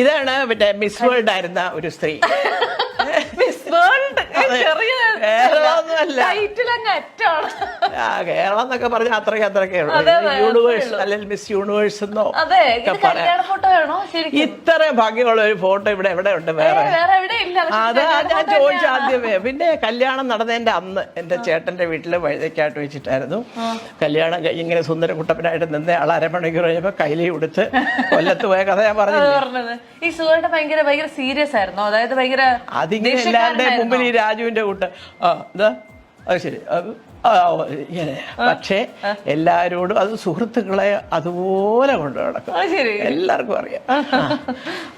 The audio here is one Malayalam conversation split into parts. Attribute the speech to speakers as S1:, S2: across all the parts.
S1: ഇതാണ് മറ്റേ മിസ് വേൾഡ് ആയിരുന്ന ഒരു സ്ത്രീ.
S2: മിസ് വേൾഡ്
S1: കേരളമൊന്നുമല്ല, കേരളം എന്നൊക്കെ പറഞ്ഞാൽ അത്രയ്ക്കേ ഉള്ളൂ. യൂണിവേഴ്സ് അല്ലെങ്കിൽ മിസ് യൂണിവേഴ്സ് എന്നോ ഇത്രയും ഭംഗിയുള്ള ഒരു ഫോട്ടോ ഇവിടെ എവിടെ ഉണ്ട്? വേറെ അതാ ഞാൻ ചോദിച്ച ആദ്യമേ. പിന്നെ കല്യാണം നടന്നതിന്റെ അന്ന് എന്റെ ചേട്ടന്റെ വീട്ടില് വഴുതയ്ക്കായിട്ട് വെച്ചിട്ടായിരുന്നു കല്യാണം കഴിഞ്ഞ്. ഇങ്ങനെ സുന്ദരകുട്ടപ്പനായിട്ട് നിന്ന് ആൾ അരമണിക്കൂർ കഴിഞ്ഞപ്പോ കയ്യിലി കൊടുത്ത് കൊല്ലത്ത് പോയ കഥ ഞാൻ പറഞ്ഞില്ലേ.
S2: ഈ സുഹൃത്ത് ഭയങ്കര സീരിയസ് ആയിരുന്നു, അതായത് ഭയങ്കര
S1: അതിങ്ങനെ എല്ലാവരുടെയും മുമ്പിൽ ഈ രാജുവിന്റെ കൂട്ട് എന്താ അത് ശരി ഇങ്ങനെ. പക്ഷേ എല്ലാരോടും അത് സുഹൃത്തുക്കളെ അതുപോലെ കൊണ്ടു നടക്കും, എല്ലാവർക്കും അറിയാം.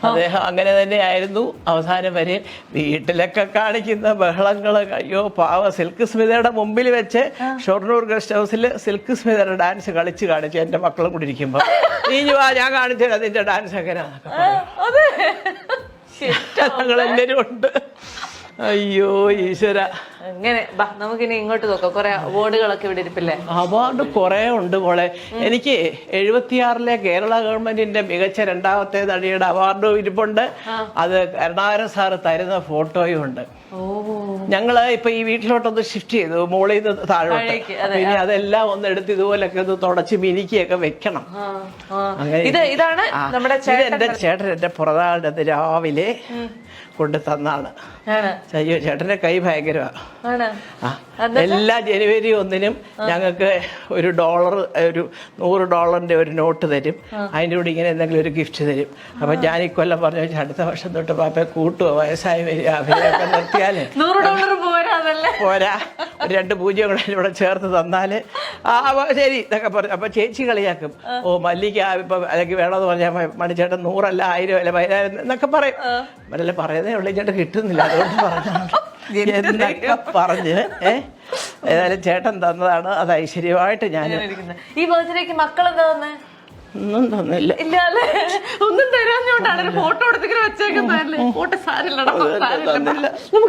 S1: അദ്ദേഹം അങ്ങനെ തന്നെയായിരുന്നു അവസാനം വരെ. വീട്ടിലൊക്കെ കാണിക്കുന്ന ബഹളങ്ങള്, അയ്യോ പാവ സിൽക്ക് സ്മിതയുടെ മുമ്പിൽ വെച്ച് ഷൊർണൂർ ഗസ്റ്റ് ഹൗസിൽ സിൽക്ക് സ്മിതയുടെ ഡാൻസ് കാണിച്ചു എന്റെ മക്കളും കൂടി ഇരിക്കുമ്പോ, നീ വാ ഞാൻ കാണിച്ചു അതിന്റെ ഡാൻസ് എങ്ങനെയാന്നൊക്കെ ഞങ്ങളെല്ലാരും ഉണ്ട്. അയ്യോ ഈശ്വര.
S2: അങ്ങനെ നമുക്കിനി ഇങ്ങോട്ട് നോക്കാം. കുറെ അവാർഡുകളൊക്കെ ഇവിടെ ഇരിപ്പില്ലേ?
S1: അവാർഡ് കുറെ ഉണ്ട് മോളെ. എനിക്ക് 76 കേരള ഗവൺമെന്റിന്റെ മികച്ച രണ്ടാമത്തെ നടിയുടെ അവാർഡും ഇരിപ്പുണ്ട്. അത് കരുണാകരൻ സാറ് തരുന്ന ഫോട്ടോയും ഉണ്ട്. ഞങ്ങള് ഇപ്പൊ ഈ വീട്ടിലോട്ടൊന്ന് ഷിഫ്റ്റ് ചെയ്തു, മോളിൽ നിന്ന് താഴോട്ട്. പിന്നെ അതെല്ലാം ഒന്ന് എടുത്ത് ഇതുപോലൊക്കെ ഒന്ന് തുടച്ച് മിനിക്കൊക്കെ വെക്കണം.
S2: ഇതാണ് നമ്മുടെ
S1: എന്റെ ചേട്ടൻ എന്റെ പുറതാളിനത് രാവിലെ കൊണ്ട് തന്നാണ്. അയ്യോ ചേട്ടന്റെ കൈ ഭയങ്കരമാണ്. എല്ലാ ജനുവരി 1-നും ഞങ്ങൾക്ക് $1 ഒരു $100 ഒരു നോട്ട് തരും. അതിൻ്റെ കൂടെ ഇങ്ങനെ എന്തെങ്കിലും ഒരു ഗിഫ്റ്റ് തരും. അപ്പൊ ഞാൻ ഇക്കൊല്ലം പറഞ്ഞു അടുത്ത വർഷം തൊട്ട് പാപ്പയെ കൂട്ടുക, വയസ്സായി വരിക, അഭിനയൊക്കെ നിർത്തിയാലേ പോരാ, ഒരു 2 പൂജ്യം കൂടെ ഇവിടെ ചേർത്ത് തന്നാല് ശരി എന്നൊക്കെ പറഞ്ഞു. അപ്പൊ ചേച്ചി കളിയാക്കും, ഓ മല്ലിക ഇപ്പൊ അല്ലെങ്കിൽ വേണമെന്ന് പറഞ്ഞാൽ മണിച്ചേട്ടൻ 100 അല്ല 1000 അല്ല 10,000 എന്നൊക്കെ പറയും. അവരല്ലേ പറയുന്നേ ഉള്ളൂ, ചേട്ടൻ കിട്ടുന്നില്ല അതുകൊണ്ട് പറഞ്ഞാണ് എന്നൊക്കെ പറഞ്ഞ് ഏതായാലും ചേട്ടൻ തന്നതാണ്. അത് ഐശ്വര്യമായിട്ട് ഞാൻ
S2: ഈ ബർത്ത്ഡേക്ക് മക്കൾ എന്താ തന്നെ
S1: ഒന്നും തന്നില്ല.
S2: ഒന്നും തരാഞ്ഞോണ്ടാണ് ഫോട്ടോ എടുത്തിങ്ങനെ വെച്ചേക്കുന്നതല്ലേ. ഫോട്ടോ സാരില്ല,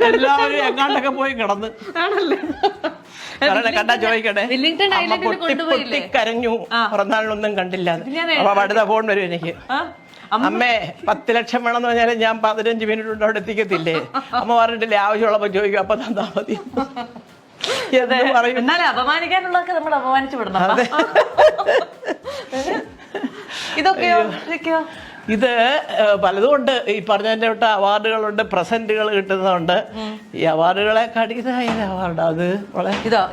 S1: എല്ലാവരും എങ്ങാണ്ടൊക്കെ പോയി കിടന്ന് കണ്ടാ ചോദിക്കട്ടെ, കരഞ്ഞു പിറന്നാളിനൊന്നും കണ്ടില്ല. അപ്പൊ അടുത്ത ഫോൺ വരും എനിക്ക്, അമ്മേ 10 ലക്ഷം വേണമെന്ന് പറഞ്ഞാലും ഞാൻ 15 മിനിറ്റ് കൊണ്ട് അവിടെ എത്തിക്കത്തില്ലേ. അമ്മ പറഞ്ഞിട്ടില്ലേ ആവശ്യമുള്ളപ്പോ ചോദിക്കും, അപ്പൊ തന്നാ മതി.
S2: എന്നാലും അപമാനിക്കാനുള്ളതൊക്കെ നമ്മൾ അപമാനിച്ചു വിടണം. ഇതൊക്കെയോ
S1: ഇത് പലതുകൊണ്ട് ഈ പറഞ്ഞതിന്റെ തൊട്ട് അവാർഡുകളുണ്ട്, പ്രസന്റുകൾ കിട്ടുന്നുണ്ട്. ഈ അവാർഡുകളെ കടിയതായ അവാർഡ് അത്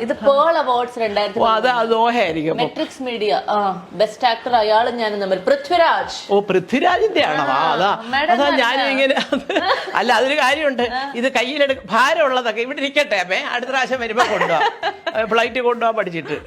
S2: ഇത് പേൾ അവാർഡ്സ് 2000
S1: അത് ദോഹയായിരിക്കും.
S2: മെട്രിക്സ് മീഡിയ ബെസ്റ്റ് ആക്ടർ അയാളും ഞാനും തമ്മിൽ പൃഥ്വിരാജ്.
S1: ഓ പൃഥ്വിരാജിന്റെ ആണോ? അതാ ഞാനും ഇങ്ങനെ. അല്ല അതൊരു കാര്യമുണ്ട്, ഇത് കയ്യിലെടുക്ക ഭാരമുള്ളതൊക്കെ ഇവിടെ ഇരിക്കട്ടെ അമ്മേ, അടുത്ത പ്രാവശ്യം വരുമ്പോ കൊണ്ടുപോവാ, ഫ്ലൈറ്റ് കൊണ്ടുപോകാൻ പഠിച്ചിട്ട്.